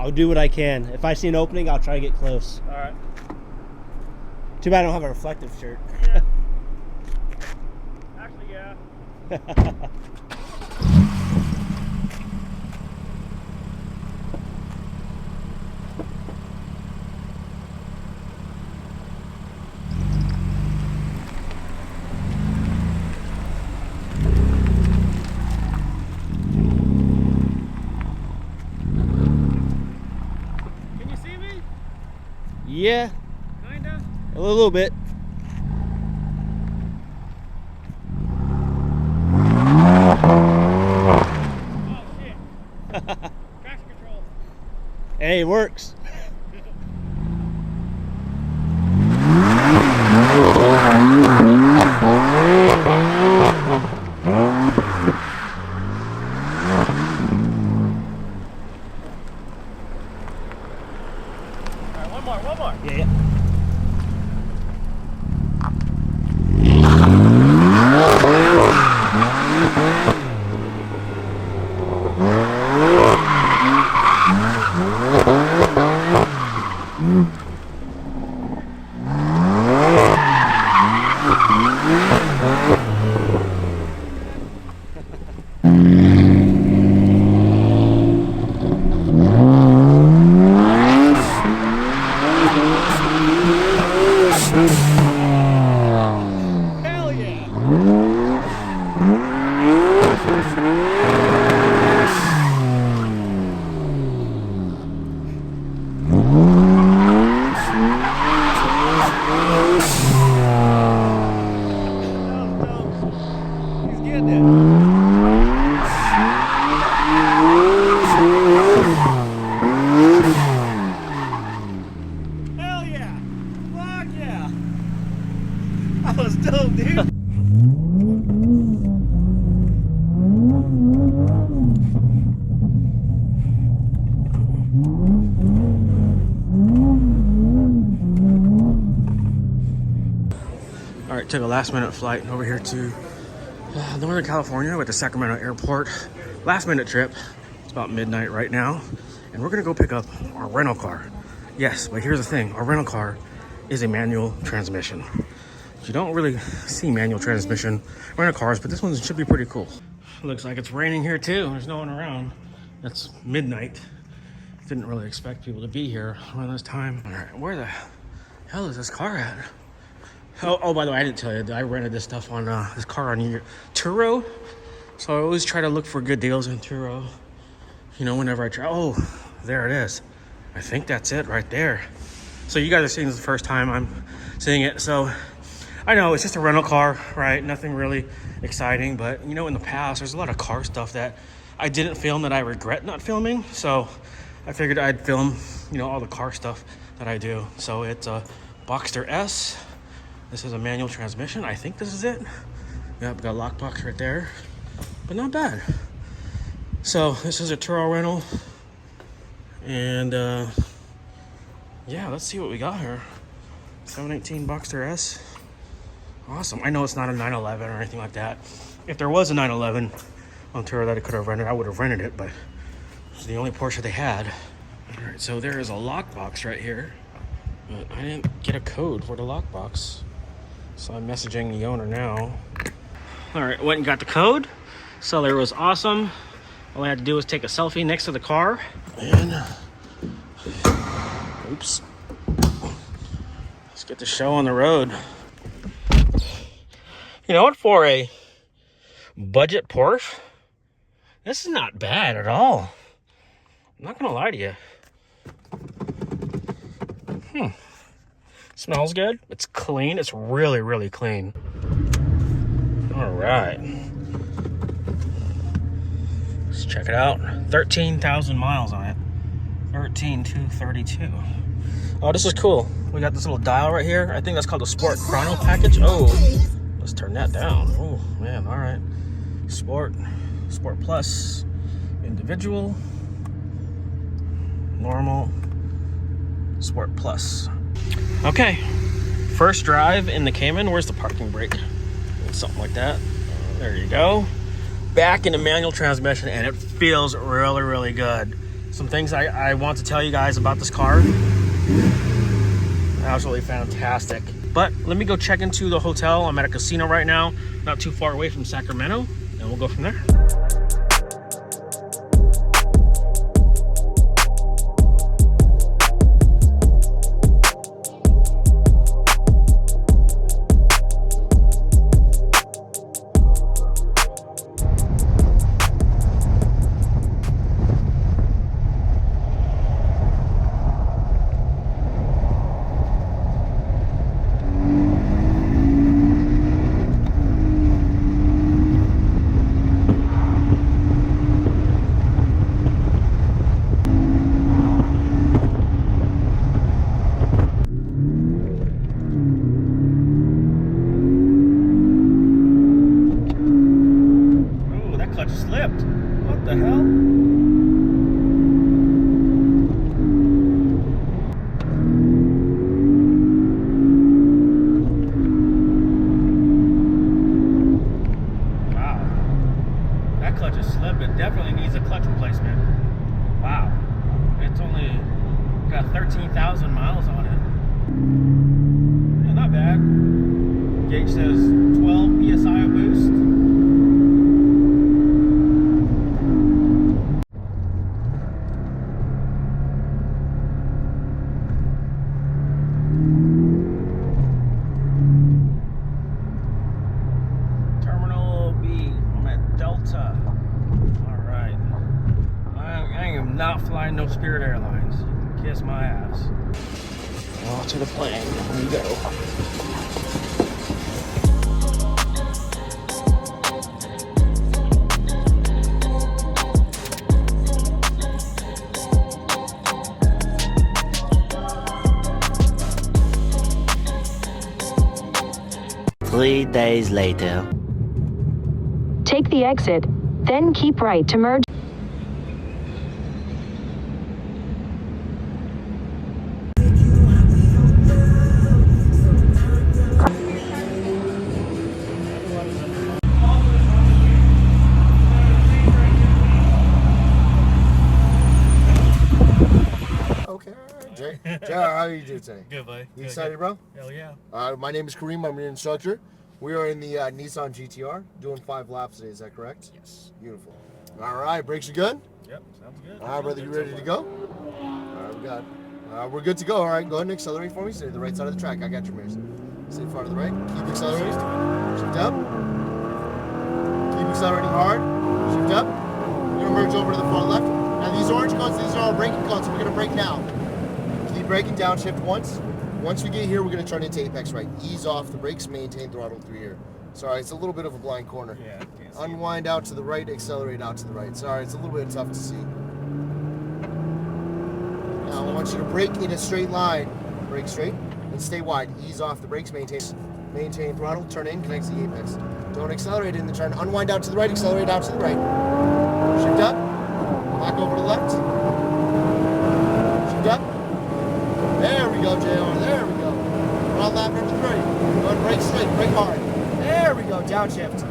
I'll do what I can. If I see an opening, I'll try to get close. All right. Too bad I don't have a reflective shirt. Yeah. Actually, yeah. Can you see me? Yeah, Kinda. a little bit. Oh shit. Traction control. Hey, it works. Alright, one more. Yeah. Hell yeah! He's getting it. Hell yeah! Fuck yeah! That was dope, dude. All right, took a last-minute flight over here to Northern California with the Sacramento airport. Last-minute trip. It's about midnight right now, and we're gonna go pick up our rental car. Yes, but here's the thing: our rental car is a manual transmission. You don't really see manual transmission rental cars, but this one should be pretty cool. Looks like it's raining here too. There's no one around. It's midnight. Didn't really expect people to be here around this time. All right, where the hell is this car at? Oh, by the way, I didn't tell you. I rented this stuff on this car on Turo. So I always try to look for good deals in Turo. You know, whenever I try. Oh, there it is. I think that's it right there. So you guys are seeing this the first time I'm seeing it. So I know it's just a rental car, right? Nothing really exciting. But, you know, in the past, there's a lot of car stuff that I didn't film that I regret not filming. So I figured I'd film, you know, all the car stuff that I do. So it's a Boxster S. This is a manual transmission. I think this is it. Yep, got a lockbox right there. But not bad. So this is a Turo rental. And yeah, let's see what we got here. 718 Boxster S. Awesome. I know it's not a 911 or anything like that. If there was a 911 on Turo that I could have rented, I would have rented it, but it's the only Porsche they had. All right, so there is a lockbox right here. But I didn't get a code for the lockbox. So I'm messaging the owner now. All right, went and got the code. Seller was awesome. All I had to do was take a selfie next to the car. And, oops. Let's get the show on the road. You know what, for a budget Porsche, this is not bad at all. I'm not gonna lie to you. Smells good. It's clean. It's really, really clean. All right. Let's check it out. 13,000 miles on it. 13,232. Oh, this is cool. We got this little dial right here. I think that's called the Sport Chrono package. Oh, let's turn that down. Oh, man. All right. Sport Plus, Individual, Normal, Sport Plus. Okay, first drive in the Cayman. Where's the parking brake? Something like that. There you go. Back in the manual transmission, and it feels really, really good. some things I want to tell you guys about this car. Absolutely fantastic. But let me go check into the hotel. I'm at a casino right now, not too far away from Sacramento, and we'll go from there. Definitely needs a clutch replacement. Wow. It's only got 13,000 miles on it. Yeah, not bad. Gauge says 12 PSI of boost. Terminal B. I'm at Delta. Not flying no Spirit Airlines. You can kiss my ass. Oh, to the plane. Here we go. Three days later. Take the exit, then keep right to merge. Jay, how are you doing today? Good, buddy. You excited, bro? Hell yeah. My name is Kareem. I'm your instructor. We are in the Nissan GTR, doing 5 laps today. Is that correct? Yes. Beautiful. All right, brakes are good? Yep, sounds good. All right, brother, you ready to go? All right, we're good to go. All right, go ahead and accelerate for me. Stay to the right side of the track. I got your mirrors. Stay far to the right. Keep accelerating. Shift up. Keep accelerating hard. Shift up. You're going to merge over to the far left. Now, these orange cones, these are all braking cones, so we're going to brake now. Keep braking, downshift once. Once we get here, we're going to turn into apex right. Ease off the brakes, maintain throttle through here. Sorry, it's a little bit of a blind corner. Yeah, I can't see. Unwind out to the right, accelerate out to the right. Sorry, it's a little bit tough to see. Now I want you to brake in a straight line. Brake straight and stay wide. Ease off the brakes, maintain throttle, turn in, connects the apex. Don't accelerate in the turn. Unwind out to the right, accelerate out to the right. Shift up, back over to the left. Shift up. There we go, JR. There we go. We're on lap number 3. Go ahead and brake straight, brake hard. There we go, downshift.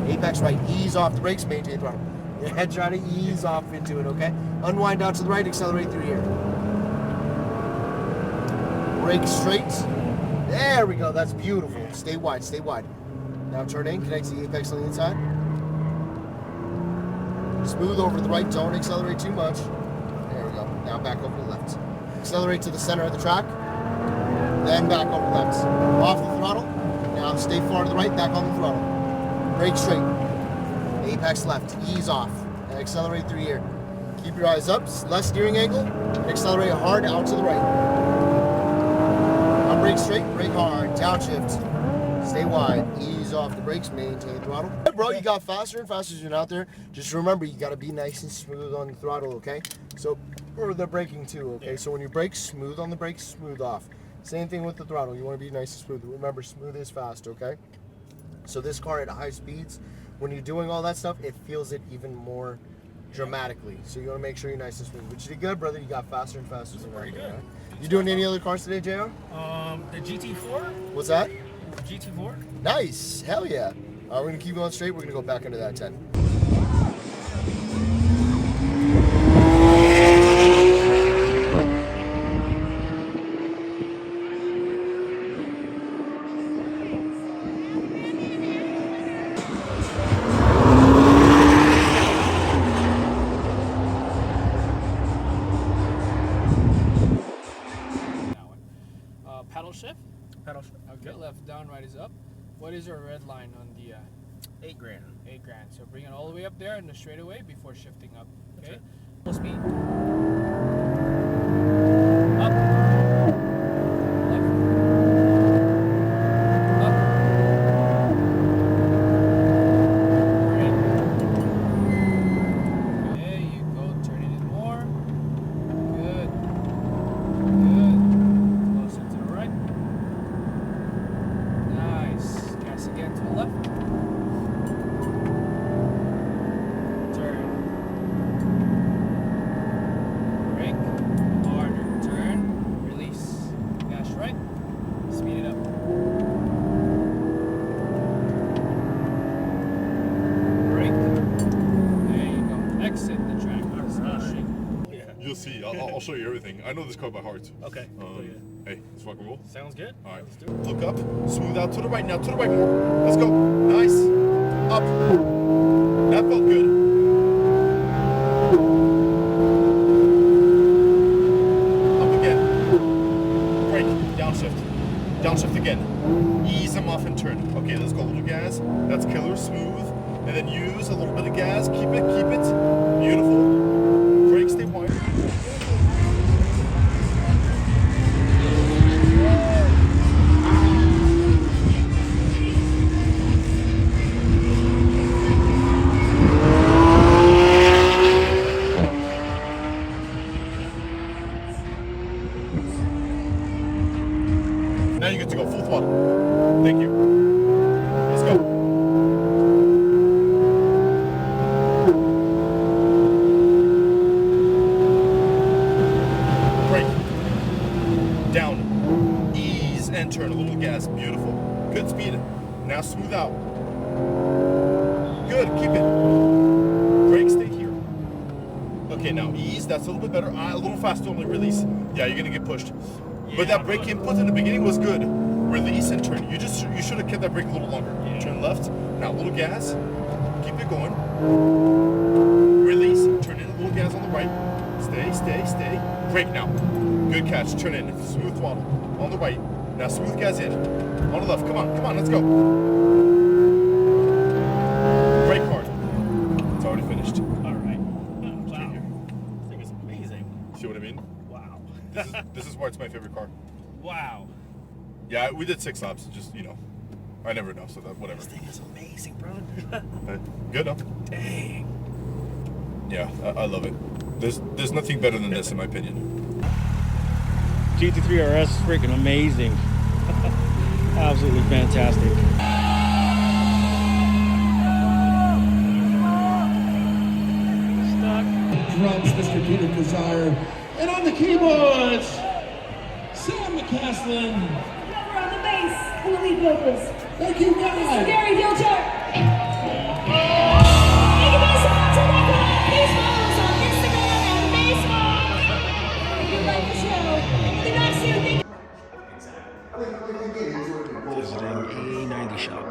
Apex right, ease off the brakes, maintain throttle. Your head trying to ease off into it, okay? Unwind out to the right, accelerate through here. Brake straight. There we go, that's beautiful. Stay wide, stay wide. Now turn in, connect to the apex on the inside. Smooth over to the right, don't accelerate too much. There we go, now back over to the left. Accelerate to the center of the track, then back over the left. Off the throttle, now stay far to the right, back on the throttle. Brake straight, apex left, ease off, and accelerate through here. Keep your eyes up, less steering angle, and accelerate hard out to the right. Now brake straight, brake hard, downshift, stay wide, ease off the brakes, maintain throttle. Hey bro, you got faster and faster as you're out there. Just remember, you gotta be nice and smooth on the throttle, okay? So, or the braking too, okay? So when you brake, smooth on the brakes, smooth off. Same thing with the throttle, you wanna be nice and smooth. Remember, smooth is fast, okay? So this car at high speeds, when you're doing all that stuff, it feels it even more dramatically. So you want to make sure you're nice and smooth. But you did good, brother. You got faster and faster. Very good. Right? You doing any other cars today, JR? The GT4? What's that? GT4? Nice. Hell yeah. We're going to keep going straight. We're going to go back into that 10. shift? Pedal shift. Okay, left down, right is up. What is our red line on the 8 grand. 8 grand? So bring it all the way up there in the straightaway before shifting up. Okay. Okay. Full speed. Up. Left. Up. Right. There you go. Turn it in more. Good. Good. Closer to the right. Nice. Gas again to the left. Turn. Brake. Harder. Turn. Release. Gas right. Speed it up. Brake. There you go. Exit the track. Smashing. You'll see. I'll show you everything. I know this car by heart. Okay. Hey, let's rock and roll. Sounds good. All right. Let's do it. Look up, smooth out to the right now, to the right more. Let's go. Nice. Up. That felt good. Up again. Brake. Downshift. Downshift again. Ease them off and turn. Okay, let's go. A little gas. That's killer. Smooth. And then use a little bit of gas. Keep it. Keep it. Beautiful. Brake. Stay wide. Now you get to go full throttle. Thank you. Let's go. Brake. Down. Ease and turn. A little gas. Beautiful. Good speed. Now smooth out. Good. Keep it. Brake. Stay here. Okay, now ease. That's a little bit better. A little faster. Only release. Yeah, you're gonna get pushed. But that brake input in the beginning was good. Release and turn. You should have kept that brake a little longer. Turn left. Now a little gas. Keep it going. Release. Turn in a little gas on the right. Stay, stay, stay. Brake now. Good catch. Turn in. Smooth throttle. On the right. Now smooth gas in. On the left. Come on. Come on. Let's go. Brake hard. It's already finished. All right. Wow. This thing is amazing. See what I mean? Wow. This is why it's my favorite car. Wow. Yeah, we did 6 laps. Just, you know, I never know, so that whatever. This thing is amazing, bro. Good, huh? Dang. Yeah, I love it. There's nothing better than this, in my opinion. GT3 RS is freaking amazing. Absolutely fantastic. Drums, Mr. Peter Kazire. And on the keyboards, Sam McCaslin. Over on the bass and the lead vocals, Thank you, guys. Gary Dilcher. Thank you guys so much for rocking out. Please follow us on Instagram and Facebook. If you like the show, the nice to thank Visiting A90 shop.